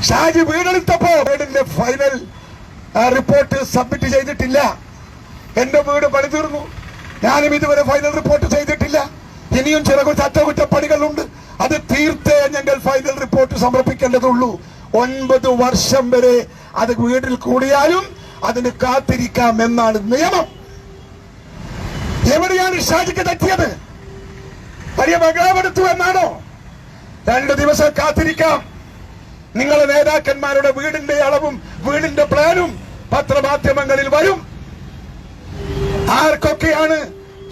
ഷാജി വീടെടുത്തപ്പോ വീടിന്റെ final report submit ചെയ്തിട്ടില്ല. എന്റെ വീട് പണി തീർന്നു, ഞാനും ഇതുവരെ ഫൈനൽ റിപ്പോർട്ട് ചെയ്തിട്ടില്ല. ഇനിയും ചില അറ്റകുറ്റപ്പണികളുണ്ട്. അത് തീർത്തേ ഞങ്ങൾ ഫൈനൽ റിപ്പോർട്ട് സമർപ്പിക്കേണ്ടതുള്ളൂ. 9 വർഷം വരെ അത് വീട്ടിൽ കൂടിയാലും അതിന് കാത്തിരിക്കാം എന്നാണ് നിയമം. എവിടെയാണ് ഷാജിക്ക് തെറ്റിയത്? വലിയ ബംഗ്ലാവെടുത്തു എന്നാണോ? 2 ദിവസം കാത്തിരിക്കാം. നിങ്ങളെ നേതാക്കന്മാരുടെ വീടിന്റെ അളവും വീടിന്റെ പ്ലാനും പത്രമാധ്യമങ്ങളിൽ വരും. ആർക്കൊക്കെയാണ്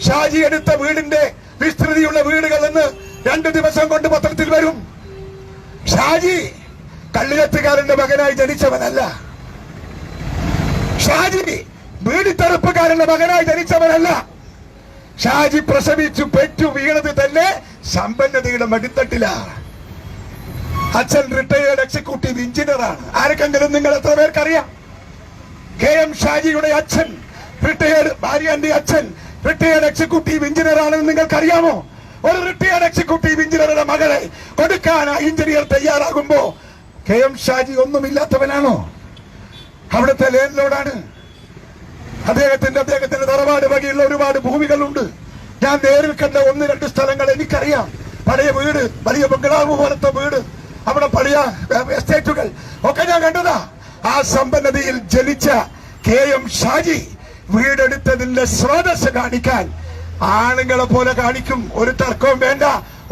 ഷാജി എടുത്ത വീടിന്റെ വിസ്തൃതിയുള്ള വീടുകൾ എന്ന് 2 ദിവസം കൊണ്ട് പത്രത്തിൽ വരും. ഷാജി കള്ളിയത്തുകാരന്റെ മകനായി ജനിച്ചവനല്ല. ഷാജി വീടിത്തെറുപ്പുകാരന്റെ മകനായി ജനിച്ചവനല്ല. ഷാജി പ്രസവിച്ചു പെറ്റു വീണത് തന്നെ സമ്പന്നതയുടെ മടിത്തട്ടിലാണ്. അച്ഛൻ റിട്ടയേർഡ് എക്സിക്യൂട്ടീവ് എഞ്ചിനീയറാണ്. ആർക്കെങ്കിലും നിങ്ങൾ എത്ര പേർക്കറിയാം? KM ഷാജിയുടെ അച്ഛൻ റിട്ടയേർഡ്, ഭാര്യന്റെ അച്ഛൻ റിട്ടയേർഡ് എക്സിക്യൂട്ടീവ് എഞ്ചിനീയർ ആണെന്ന് നിങ്ങൾക്കറിയാമോ? ഒരു റിട്ടയേർഡ് എക്സിക്യൂട്ടീവ് എഞ്ചിനീയറുടെ മകളെ കൊടുക്കാൻ ആ എഞ്ചിനീയർ തയ്യാറാകുമ്പോ KM ഷാജി ഒന്നുമില്ലാത്തവനാണോ? അവിടുത്തെ ലേൻഡ് ലോഡാണ്. അദ്ദേഹത്തിന്റെ തറവാട് വകയുള്ള ഒരുപാട് ഭൂമികളുണ്ട്. ഞാൻ നേരിൽ കണ്ട 1-2 സ്ഥലങ്ങൾ എനിക്കറിയാം. പഴയ വീട്, വലിയ ബംഗ്ലാവ് പോലത്തെ വീട്, അവിടെ പഴയ എസ്റ്റേറ്റുകൾ ഒക്കെ ഞാൻ കണ്ടതാ. ആ സമ്പന്നതയിൽ ജനിച്ച KM ഷാജി വീടെടുത്തതിന്റെ സ്രോതസ് കാണിക്കാൻ ആണുങ്ങളെ പോലെ കാണിക്കും. ഒരു തർക്കവും വേണ്ട,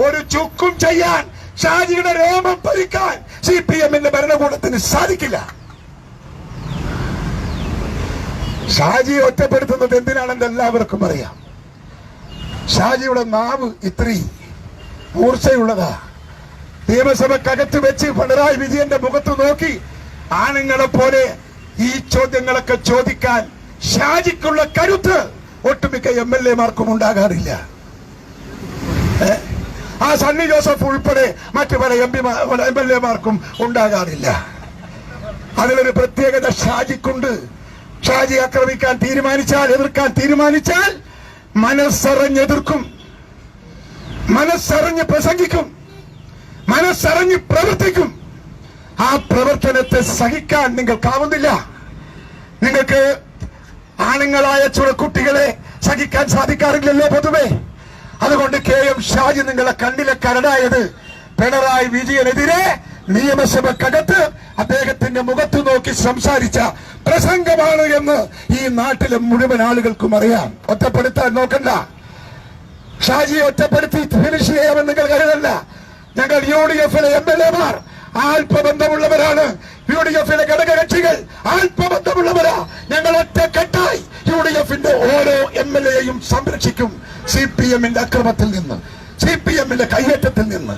ഒരു ചുക്കും ചെയ്യാൻ, ഷാജിയുടെ രോമം പറിക്കാൻ CPM-ന്റെ ഭരണകൂടത്തിന് സാധിക്കില്ല. ഷാജിയെ ഒറ്റപ്പെടുത്തുന്നത് എന്തിനാണെന്ന് എല്ലാവർക്കും അറിയാം. ഷാജിയുടെ നാവ് ഇത്രയും മൂർച്ചയുള്ളതാ. നിയമസഭക്കകത്ത് വെച്ച് പിണറായി വിജയന്റെ മുഖത്ത് നോക്കി ആണുങ്ങളെ പോലെ ഈ ചോദ്യങ്ങളൊക്കെ ചോദിക്കാൻ ഷാജിക്കുള്ള കരുത്ത് ഒട്ടുമിക്ക MLA-മാർക്കും ഉണ്ടാകാറില്ല. ആ സണ്ണി ജോസഫ് ഉൾപ്പെടെ മറ്റു പല MLA-മാർക്കും ഉണ്ടാകാറില്ല. അതിലൊരു പ്രത്യേകത ഷാജിക്കുണ്ട്. ഷാജി ആക്രമിക്കാൻ തീരുമാനിച്ചാൽ, എതിർക്കാൻ തീരുമാനിച്ചാൽ മനസ്സറിഞ്ഞെതിർക്കും, മനസ്സറിഞ്ഞ് പ്രസംഗിക്കും, മനസ്സറിഞ്ഞ് പ്രവർത്തിക്കും. ആ പ്രവർത്തനത്തെ സഹിക്കാൻ നിങ്ങൾക്കാവുന്നില്ല. നിങ്ങൾക്ക് ആണുങ്ങളായ ചുണക്കുട്ടികളെ സഹിക്കാൻ സാധിക്കാറില്ലല്ലോ പൊതുവെ. അതുകൊണ്ട് KM ഷാജി നിങ്ങളെ കണ്ണിലെ കരടായത് പിണറായി വിജയനെതിരെ നിയമസഭക്കകത്ത് അദ്ദേഹത്തിന്റെ മുഖത്ത് നോക്കി സംസാരിച്ച പ്രസംഗമാണ് എന്ന് ഈ നാട്ടിലെ മുഴുവൻ ആളുകൾക്കും അറിയാം. ഒറ്റപ്പെടുത്താൻ നോക്കണ്ട. ഷാജിയെ ഒറ്റപ്പെടുത്തി ഫിനിഷ് ചെയ്യാമെന്ന് നിങ്ങൾ കരുതല്ല. ഞങ്ങൾ UDF-ലെ MLA-മാർ ആത്മബന്ധമുള്ളവരാണ്. UDF-ലെ ഘടകകക്ഷികൾ ആത്മബന്ധമുള്ളവരാ. ഞങ്ങൾ ഒറ്റക്കെട്ടായി UDF-ന്റെ ഓരോ MLA-യും സംരക്ഷിക്കും. CPM-ന്റെ അക്രമത്തിൽ നിന്ന്, CPM-ന്റെ കയ്യേറ്റത്തിൽ നിന്ന്,